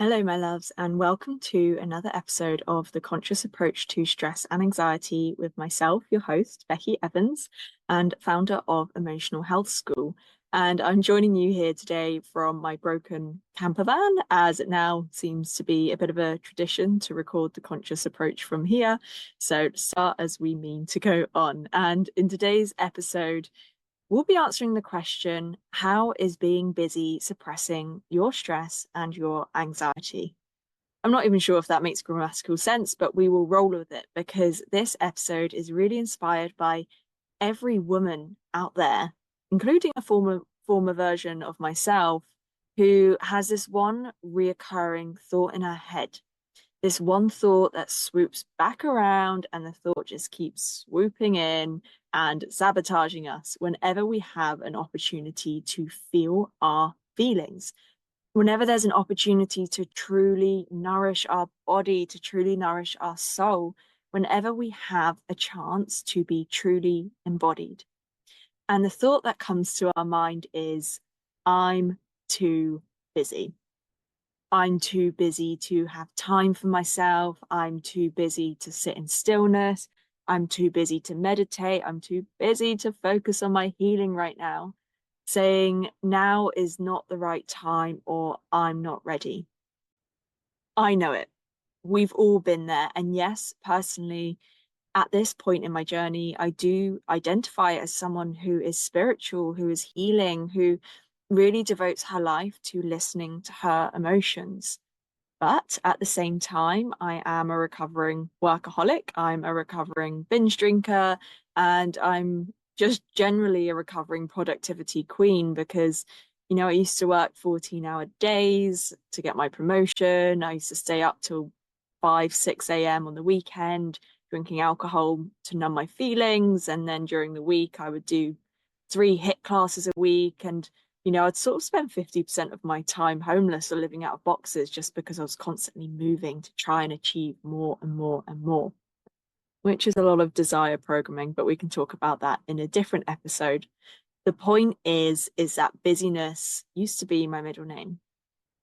Hello, my loves, and welcome to another episode of The Conscious Approach to Stress and Anxiety with myself, your host, Becky Evans, and founder of Emotional Health School. And I'm joining you here today from my broken campervan, as it now seems to be a bit of a tradition to record the conscious approach from here. So start as we mean to go on. And in today's episode, we'll be answering the question, how is being busy suppressing your stress and your anxiety? I'm not even sure if that makes grammatical sense, but we will roll with it because this episode is really inspired by every woman out there, including a former version of myself, who has this one reoccurring thought in her head, this one thought that swoops back around, and the thought just keeps swooping in and sabotaging us whenever we have an opportunity to feel our feelings. Whenever there's an opportunity to truly nourish our body, to truly nourish our soul, whenever we have a chance to be truly embodied. And the thought that comes to our mind is, I'm too busy. I'm too busy to have time for myself. I'm too busy to sit in stillness. I'm too busy to meditate. I'm too busy to focus on my healing right now. Saying now is not the right time, or I'm not ready. I know it. We've all been there. And yes, personally, at this point in my journey, I do identify as someone who is spiritual, who is healing, who really devotes her life to listening to her emotions. But at the same time, I am a recovering workaholic. I'm a recovering binge drinker, and I'm just generally a recovering productivity queen because, I used to work 14-hour days to get my promotion. I used to stay up till 5, 6 a.m. on the weekend, drinking alcohol to numb my feelings. And then during the week, I would do 3 HIIT classes a week. And I'd sort of spend 50% of my time homeless or living out of boxes just because I was constantly moving to try and achieve more and more and more, which is a lot of desire programming, but we can talk about that in a different episode. The point is that busyness used to be my middle name.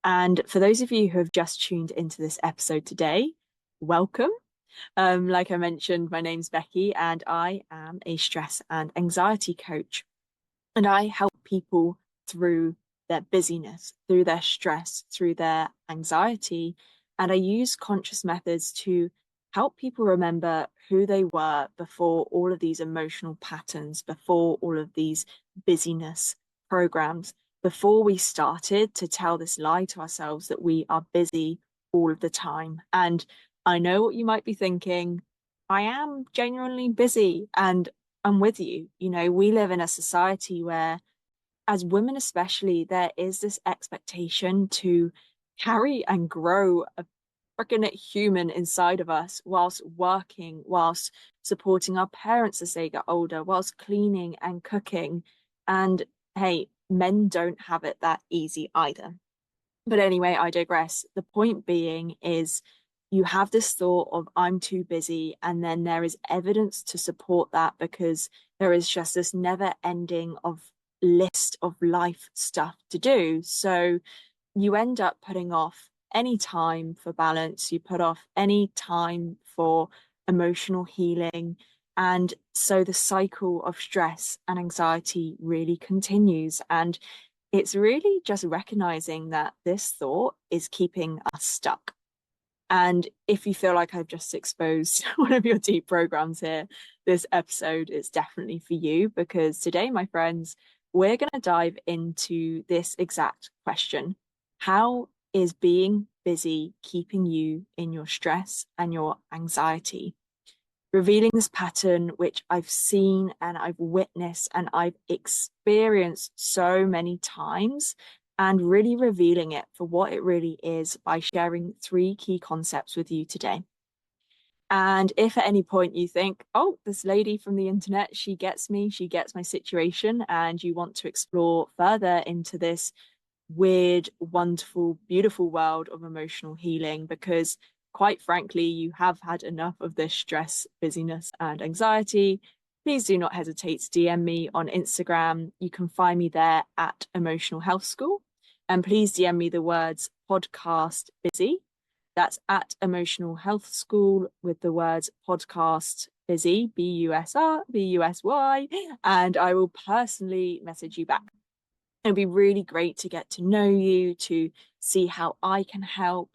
And for those of you who have just tuned into this episode today, welcome. Like I mentioned, my name's Becky, and I am a stress and anxiety coach. And I help people through their busyness, through their stress, through their anxiety. And I use conscious methods to help people remember who they were before all of these emotional patterns, before all of these busyness programs, before we started to tell this lie to ourselves that we are busy all of the time. And I know what you might be thinking. I am genuinely busy, and I'm with you. We live in a society where, as women especially, there is this expectation to carry and grow a freaking human inside of us whilst working, whilst supporting our parents as they get older, whilst cleaning and cooking. And hey, men don't have it that easy either. But anyway, I digress. The point being is, you have this thought of I'm too busy, and then there is evidence to support that because there is just this never ending of list of life stuff to do. So you end up putting off any time for balance, you put off any time for emotional healing. And so the cycle of stress and anxiety really continues. And it's really just recognizing that this thought is keeping us stuck. And if you feel like I've just exposed one of your deep programs here, this episode is definitely for you, because today, my friends, we're going to dive into this exact question. How is being busy keeping you in your stress and your anxiety? Revealing this pattern, which I've seen and I've witnessed and I've experienced so many times, and really revealing it for what it really is by sharing 3 key concepts with you today. And if at any point you think, oh, this lady from the internet, she gets me, she gets my situation, and you want to explore further into this weird, wonderful, beautiful world of emotional healing, because quite frankly, you have had enough of this stress, busyness, and anxiety, please do not hesitate to DM me on Instagram. You can find me there at Emotional Health School. And please DM me the words podcast busy. That's at Emotional Health School with the words podcast busy, BUSR, BUSY, and I will personally message you back. It'd be really great to get to know you, to see how I can help.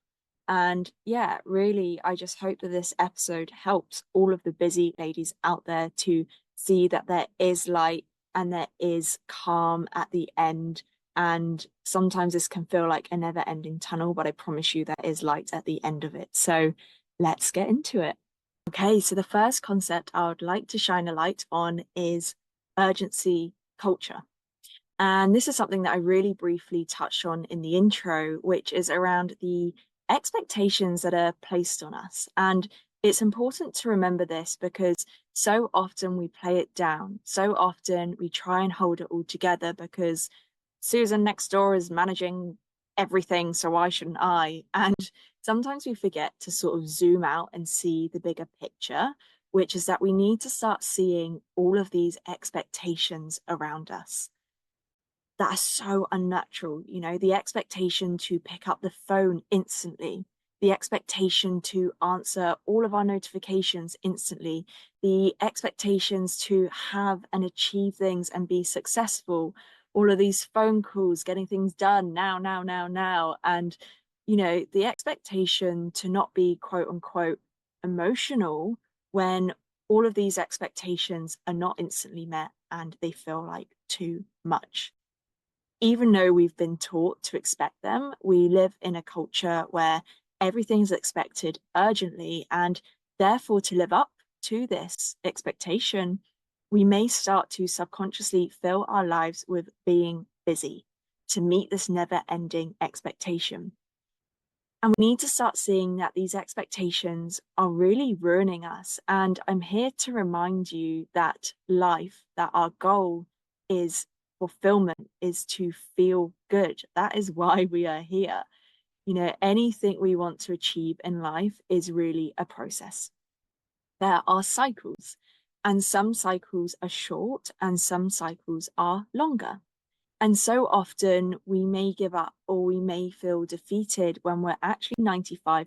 And yeah, really, I just hope that this episode helps all of the busy ladies out there to see that there is light and there is calm at the end. And sometimes this can feel like a never-ending tunnel, but I promise you there is light at the end of it. So let's get into it. Okay, so the first concept I would like to shine a light on is urgency culture. And this is something that I really briefly touched on in the intro, which is around the expectations that are placed on us. And it's important to remember this because so often we play it down. So often we try and hold it all together because Susan next door is managing everything, so why shouldn't I? And sometimes we forget to sort of zoom out and see the bigger picture, which is that we need to start seeing all of these expectations around us that are so unnatural. You know, the expectation to pick up the phone instantly, the expectation to answer all of our notifications instantly, the expectations to have and achieve things and be successful, all of these phone calls, getting things done now, now, now, now. And, you know, the expectation to not be quote unquote emotional when all of these expectations are not instantly met and they feel like too much. Even though we've been taught to expect them, we live in a culture where everything's expected urgently, and therefore to live up to this expectation, we may start to subconsciously fill our lives with being busy to meet this never-ending expectation. And we need to start seeing that these expectations are really ruining us. And I'm here to remind you that life, that our goal is fulfillment, is to feel good. That is why we are here. You know, anything we want to achieve in life is really a process. There are cycles, and some cycles are short and some cycles are longer. And so often we may give up or we may feel defeated when we're actually 95%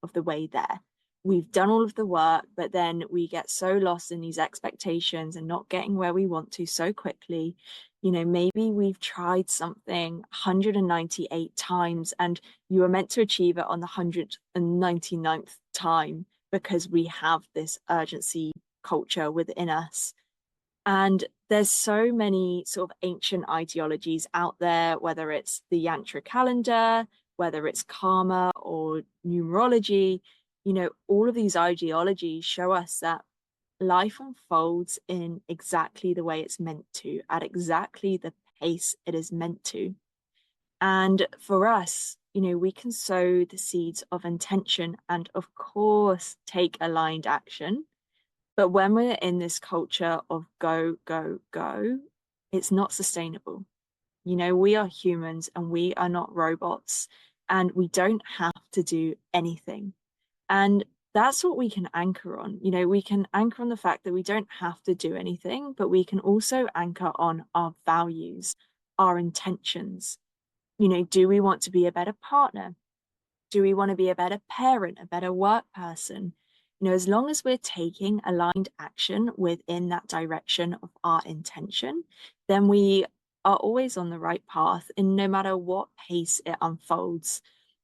of the way there. We've done all of the work, but then we get so lost in these expectations and not getting where we want to so quickly. You know, maybe we've tried something 198 times and you were meant to achieve it on the 199th time because we have this urgency culture within us. And there's so many sort of ancient ideologies out there, whether it's the yantra calendar, whether it's karma or numerology, you know, all of these ideologies show us that life unfolds in exactly the way it's meant to, at exactly the pace it is meant to. And for us, you know, we can sow the seeds of intention and, of course, take aligned action. But when we're in this culture of go, go, go, it's not sustainable. You know, we are humans and we are not robots, and we don't have to do anything. And that's what we can anchor on. You know, we can anchor on the fact that we don't have to do anything, but we can also anchor on our values, our intentions. You know, do we want to be a better partner? Do we want to be a better parent, a better work person? You know, as long as we're taking aligned action within that direction of our intention, then we are always on the right path in no matter what pace it unfolds.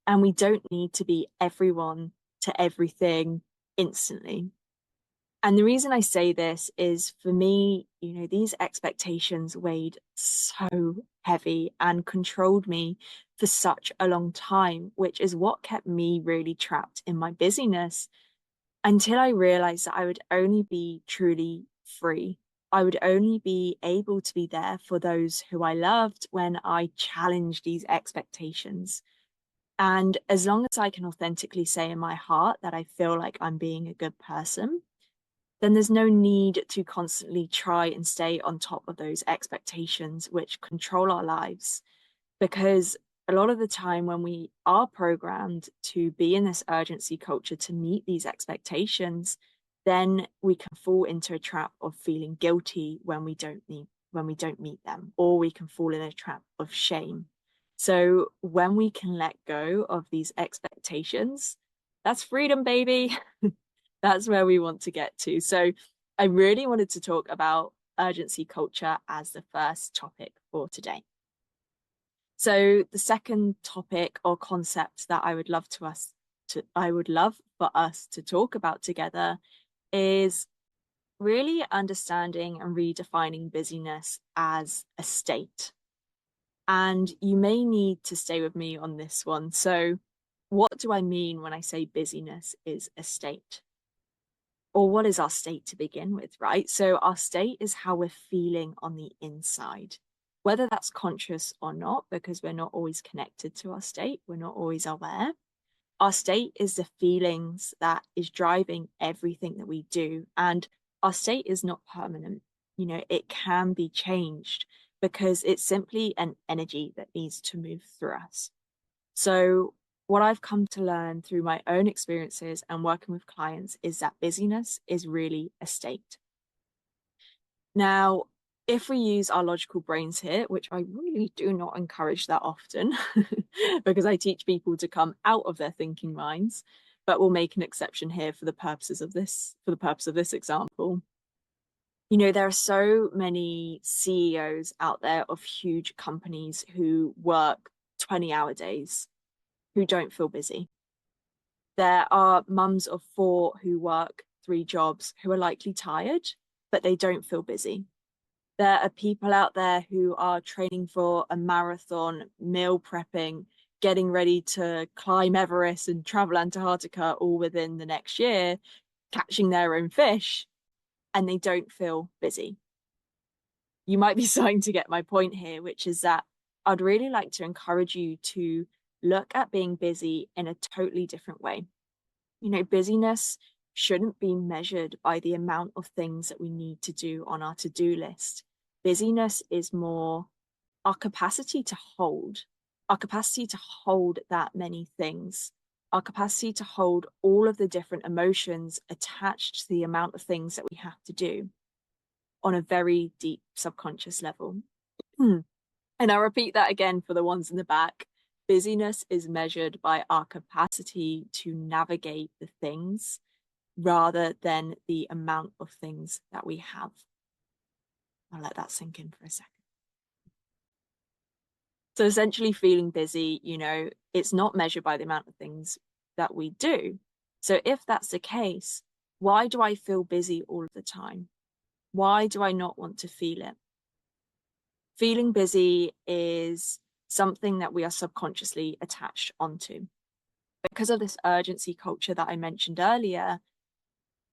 And we don't need to be everyone to everything instantly. And the reason I say this is for me, you know, these expectations weighed so heavy and controlled me for such a long time, which is what kept me really trapped in my busyness until I realized that I would only be truly free. I would only be able to be there for those who I loved when I challenged these expectations. And as long as I can authentically say in my heart that I feel like I'm being a good person, then there's no need to constantly try and stay on top of those expectations which control our lives. Because a lot of the time when we are programmed to be in this urgency culture to meet these expectations, then we can fall into a trap of feeling guilty when we don't meet them, or we can fall in a trap of shame. So when we can let go of these expectations, that's freedom, baby. That's where we want to get to. So I really wanted to talk about urgency culture as the first topic for today. So the second topic or concept that I would love for us to talk about together is really understanding and redefining busyness as a state. And you may need to stay with me on this one. So what do I mean when I say busyness is a state? Or what is our state to begin with, right? So our state is how we're feeling on the inside, whether that's conscious or not, because we're not always connected to our state. We're not always aware. Our state is the feelings that is driving everything that we do. And our state is not permanent. You know, it can be changed because it's simply an energy that needs to move through us. So what I've come to learn through my own experiences and working with clients is that busyness is really a state. Now, if we use our logical brains here, which I really do not encourage that often, because I teach people to come out of their thinking minds, but we'll make an exception here for the purpose of this example. You know, there are so many CEOs out there of huge companies who work 20-hour days, who don't feel busy. There are mums of 4 who work 3 jobs who are likely tired, but they don't feel busy. There are people out there who are training for a marathon, meal prepping, getting ready to climb Everest and travel Antarctica all within the next year, catching their own fish, and they don't feel busy. You might be starting to get my point here, which is that I'd really like to encourage you to look at being busy in a totally different way. You know, busyness shouldn't be measured by the amount of things that we need to do on our to-do list. Busyness is more our capacity to hold, that many things, our capacity to hold all of the different emotions attached to the amount of things that we have to do on a very deep subconscious level. And I'll repeat that again for the ones in the back. Busyness is measured by our capacity to navigate the things rather than the amount of things that we have. I'll let that sink in for a second. So essentially feeling busy, you know, it's not measured by the amount of things that we do. So if that's the case, why do I feel busy all of the time? Why do I not want to feel it? Feeling busy is something that we are subconsciously attached onto. Because of this urgency culture that I mentioned earlier,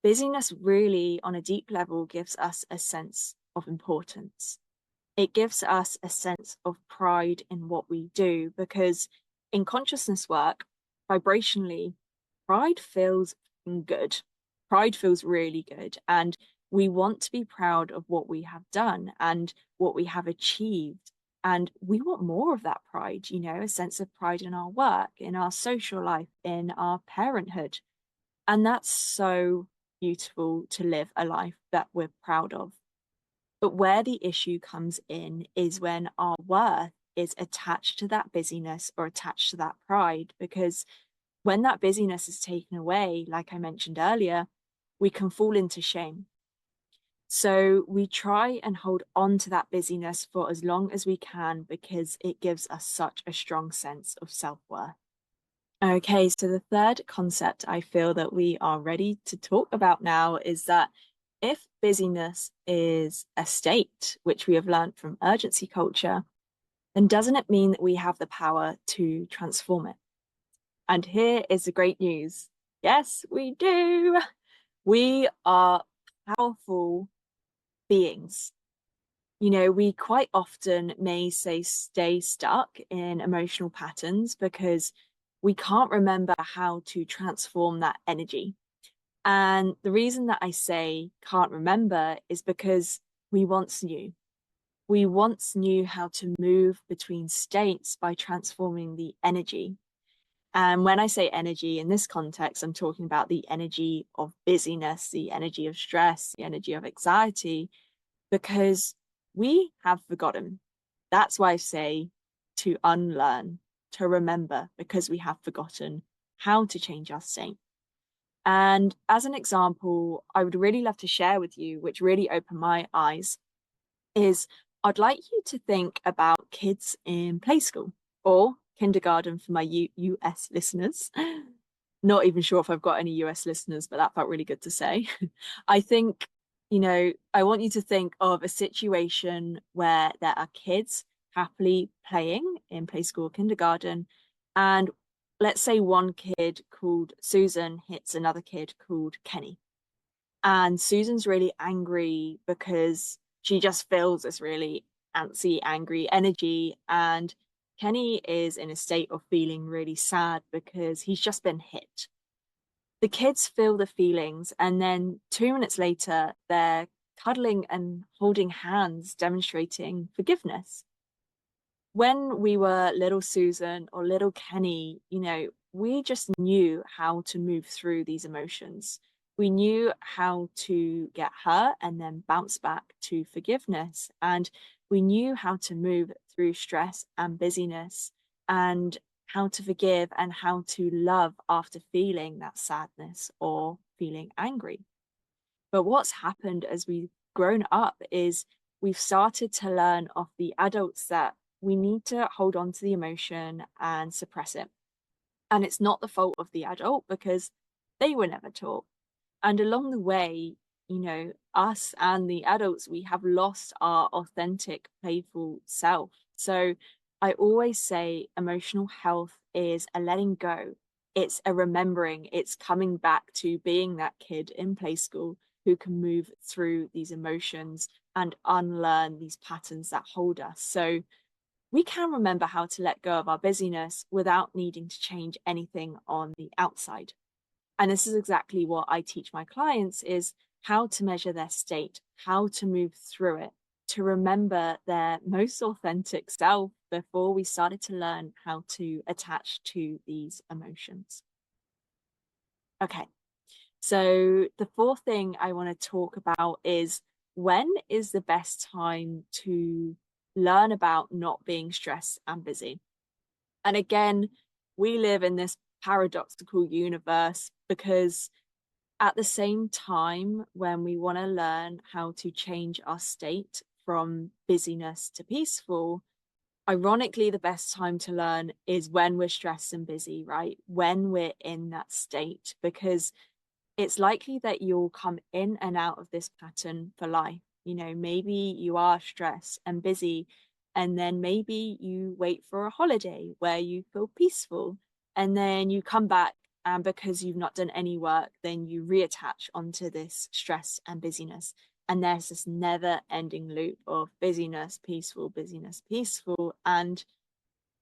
busyness really, on a deep level, gives us a sense of importance. It gives us a sense of pride in what we do, because in consciousness work, vibrationally, pride feels good. Pride feels really good. And we want to be proud of what we have done and what we have achieved. And we want more of that pride, you know, a sense of pride in our work, in our social life, in our parenthood. And that's so beautiful to live a life that we're proud of. But where the issue comes in is when our worth is attached to that busyness or attached to that pride, because when that busyness is taken away, like I mentioned earlier, we can fall into shame. So we try and hold on to that busyness for as long as we can because it gives us such a strong sense of self-worth. Okay, so the third concept I feel that we are ready to talk about now is that if busyness is a state, which we have learned from urgency culture, then doesn't it mean that we have the power to transform it? And here is the great news. Yes, we do. We are powerful beings. You know, we quite often may say stay stuck in emotional patterns because we can't remember how to transform that energy. And the reason that I say can't remember is because we once knew. We once knew how to move between states by transforming the energy. And when I say energy in this context, I'm talking about the energy of busyness, the energy of stress, the energy of anxiety, because we have forgotten. That's why I say to unlearn, to remember, because we have forgotten how to change our state. And as an example, I would really love to share with you, which really opened my eyes, is I'd like you to think about kids in play school or kindergarten for my US listeners. Not even sure if I've got any US listeners, but that felt really good to say. I think, I want you to think of a situation where there are kids happily playing in play school or kindergarten, and let's say one kid called Susan hits another kid called Kenny. And Susan's really angry because she just feels this really antsy, angry energy. And Kenny is in a state of feeling really sad because he's just been hit. The kids feel the feelings, and then 2 minutes later, they're cuddling and holding hands, demonstrating forgiveness. When we were little Susan or little Kenny, we just knew how to move through these emotions. We knew how to get hurt and then bounce back to forgiveness. And we knew how to move through stress and busyness, and how to forgive and how to love after feeling that sadness or feeling angry. But what's happened as we've grown up is we've started to learn off the adults that we need to hold on to the emotion and suppress it. And it's not the fault of the adult because they were never taught. And along the way, us and the adults, we have lost our authentic, playful self. So I always say emotional health is a letting go. It's a remembering, it's coming back to being that kid in play school who can move through these emotions and unlearn these patterns that hold us. So we can remember how to let go of our busyness without needing to change anything on the outside. And this is exactly what I teach my clients, is how to measure their state, how to move through it, to remember their most authentic self before we started to learn how to attach to these emotions. Okay, so the fourth thing I want to talk about is, when is the best time to learn about not being stressed and busy? And again, we live in this paradoxical universe, because at the same time, when we want to learn how to change our state from busyness to peaceful, ironically, the best time to learn is when we're stressed and busy, right? When we're in that state, because it's likely that you'll come in and out of this pattern for life. Maybe you are stressed and busy, and then maybe you wait for a holiday where you feel peaceful, and then you come back, and because you've not done any work, then you reattach onto this stress and busyness. And there's this never ending loop of busyness, peaceful, and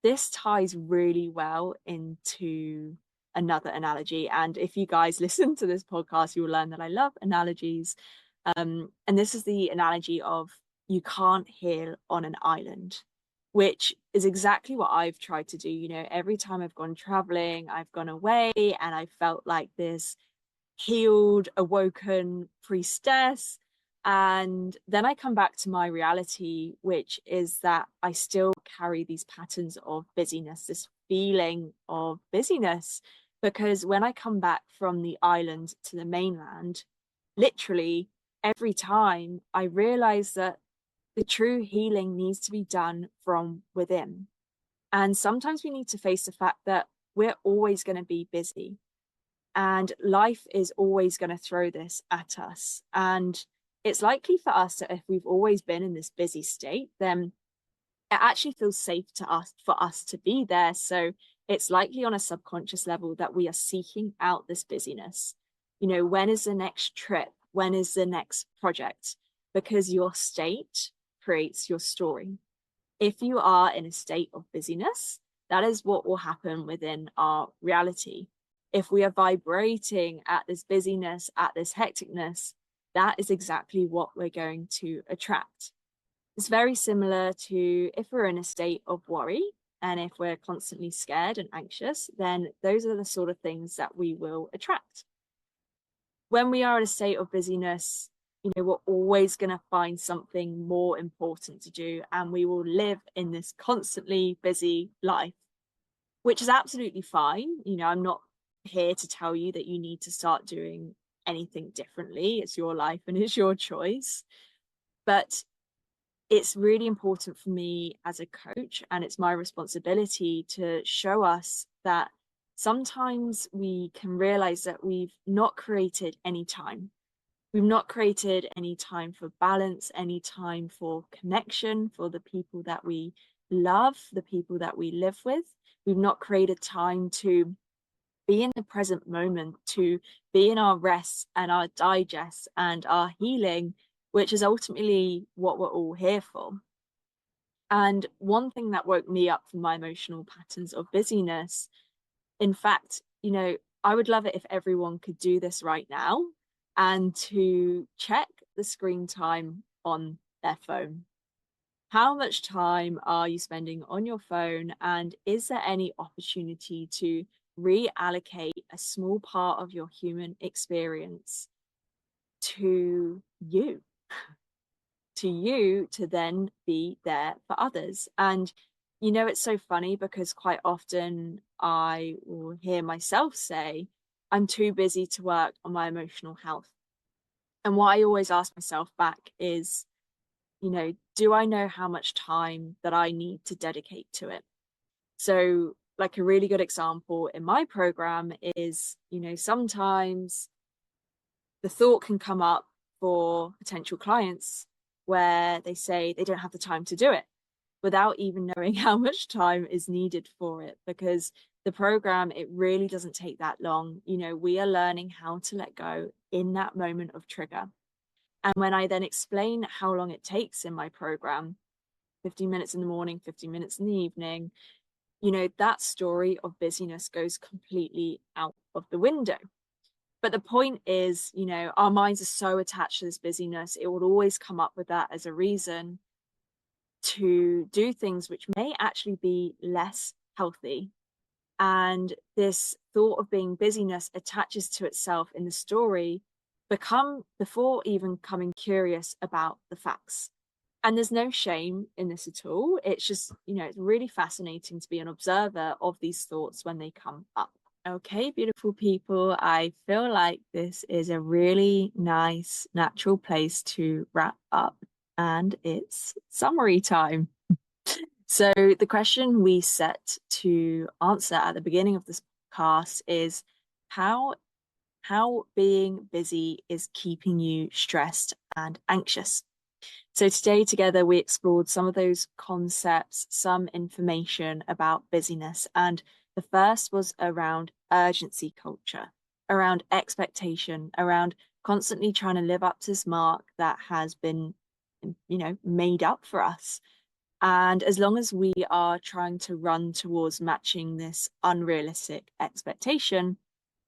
this ties really well into another analogy. And if you guys listen to this podcast, you will learn that I love analogies. And this is the analogy of, you can't heal on an island, which is exactly what I've tried to do. Every time I've gone traveling, I've gone away, and I felt like this healed, awoken priestess. And then I come back to my reality, which is that I still carry these patterns of busyness, this feeling of busyness, because when I come back from the island to the mainland, literally every time I realize that the true healing needs to be done from within. And sometimes we need to face the fact that we're always going to be busy, and life is always going to throw this at us. And it's likely for us that if we've always been in this busy state, then it actually feels safe for us to be there. So it's likely on a subconscious level that we are seeking out this busyness. When is the next trip? When is the next project? Because your state creates your story. If you are in a state of busyness, that is what will happen within our reality. If we are vibrating at this busyness, at this hecticness, that is exactly what we're going to attract. It's very similar to if we're in a state of worry, and if we're constantly scared and anxious, then those are the sort of things that we will attract. When we are in a state of busyness, we're always going to find something more important to do, and we will live in this constantly busy life, which is absolutely fine. I'm not here to tell you that you need to start doing anything differently. It's your life and it's your choice. But it's really important for me as a coach, and it's my responsibility to show us that sometimes we can realize that we've not created any time. We've not created any time for balance, any time for connection, for the people that we love, the people that we live with. We've not created time to be in the present moment, to be in our rest and our digest and our healing, which is ultimately what we're all here for. And one thing that woke me up from my emotional patterns of busyness, in fact, I would love it if everyone could do this right now, and to check the screen time on their phone. How much time are you spending on your phone? And is there any opportunity to reallocate a small part of your human experience to you? To you to then be there for others? And it's so funny because quite often I will hear myself say, I'm too busy to work on my emotional health. And what I always ask myself back is, do I know how much time that I need to dedicate to it? So, like, a really good example in my program is, sometimes the thought can come up for potential clients where they say they don't have the time to do it, without even knowing how much time is needed for it, because the program, it really doesn't take that long. We are learning how to let go in that moment of trigger. And when I then explain how long it takes in my program, 15 minutes in the morning, 15 minutes in the evening, that story of busyness goes completely out of the window. But the point is, our minds are so attached to this busyness, it will always come up with that as a reason to do things which may actually be less healthy. And this thought of being busyness attaches to itself in the story before even becoming curious about the facts. And there's no shame in this at all. It's just, it's really fascinating to be an observer of these thoughts when they come up. Okay, beautiful people, I feel like this is a really nice, natural place to wrap up, and it's summary time. So the question we set to answer at the beginning of this podcast is how being busy is keeping you stressed and anxious. So today together we explored some of those concepts, some information about busyness, and the first was around urgency culture, around expectation, around constantly trying to live up to this mark that has been, made up for us. And as long as we are trying to run towards matching this unrealistic expectation,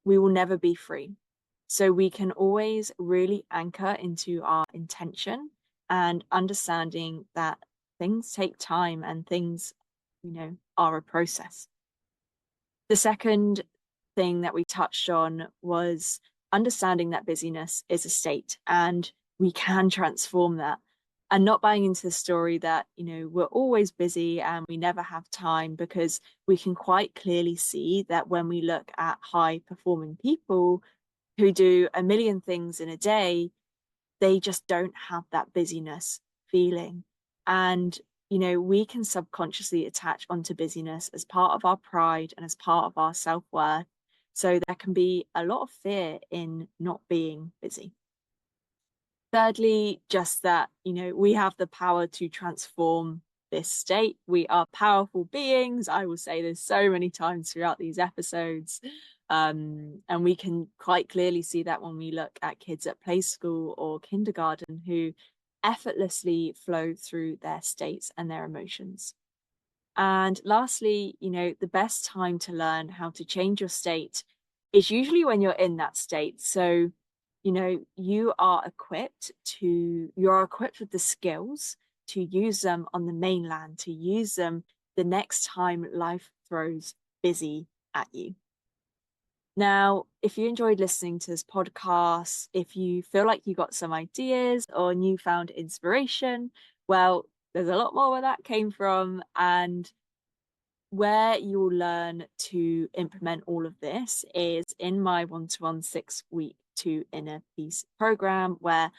we will never be free. So we can always really anchor into our intention and understanding that things take time and things, are a process. The second thing that we touched on was understanding that busyness is a state and we can transform that, and not buying into the story that, we're always busy and we never have time, because we can quite clearly see that when we look at high performing people who do a million things in a day, they just don't have that busyness feeling. And we can subconsciously attach onto busyness as part of our pride and as part of our self-worth. So there can be a lot of fear in not being busy. Thirdly, just that, we have the power to transform this state. We are powerful beings. I will say this so many times throughout these episodes. And we can quite clearly see that when we look at kids at play school or kindergarten who effortlessly flow through their states and their emotions. And lastly, the best time to learn how to change your state is usually when you're in that state. So, you are equipped with the skills to use them on the mainland, to use them the next time life throws busy at you. Now, if you enjoyed listening to this podcast, if you feel like you got some ideas or newfound inspiration, well, there's a lot more where that came from. And where you'll learn to implement all of this is in my one-to-one 6-week to inner peace program, where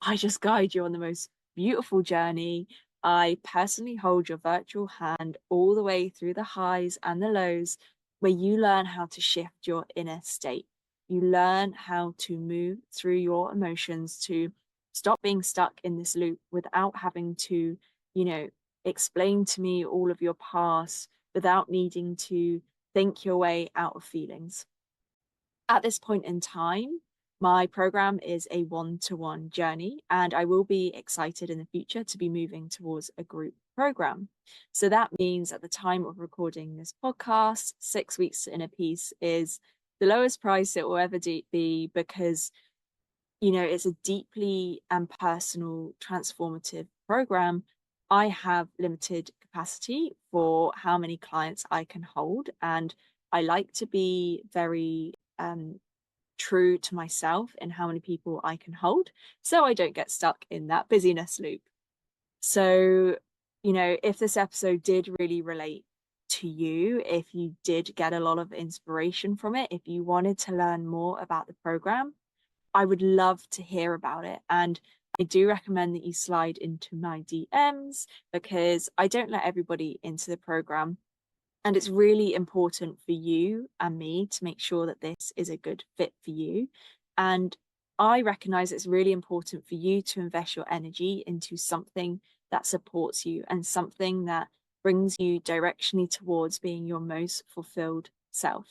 I just guide you on the most beautiful journey. I personally hold your virtual hand all the way through the highs and the lows, where you learn how to shift your inner state. You learn how to move through your emotions to stop being stuck in this loop without having to, you know, explain to me all of your past, without needing to think your way out of feelings. At this point in time, my program is a one-to-one journey, and I will be excited in the future to be moving towards a group program. So that means at the time of recording this podcast, 6 weeks in a piece is the lowest price it will ever be, because it's a deeply and personal transformative program. I have limited capacity for how many clients I can hold, and I like to be very true to myself in how many people I can hold, so I don't get stuck in that busyness loop. So, if this episode did really relate to you, if you did get a lot of inspiration from it, if you wanted to learn more about the program, I would love to hear about it. And I do recommend that you slide into my DMs, because I don't let everybody into the program. And it's really important for you and me to make sure that this is a good fit for you. And I recognize it's really important for you to invest your energy into something that supports you and something that brings you directionally towards being your most fulfilled self.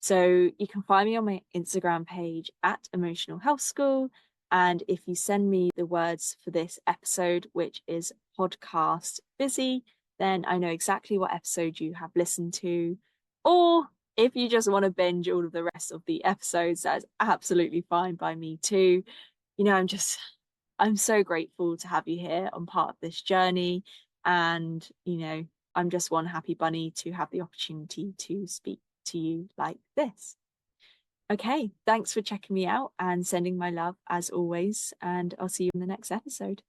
So you can find me on my Instagram page at Emotional Health School. And if you send me the words for this episode, which is podcast busy, then I know exactly what episode you have listened to. Or if you just want to binge all of the rest of the episodes, that's absolutely fine by me too. I'm so grateful to have you here on part of this journey. And, I'm just one happy bunny to have the opportunity to speak to you like this. Okay, thanks for checking me out and sending my love as always. And I'll see you in the next episode.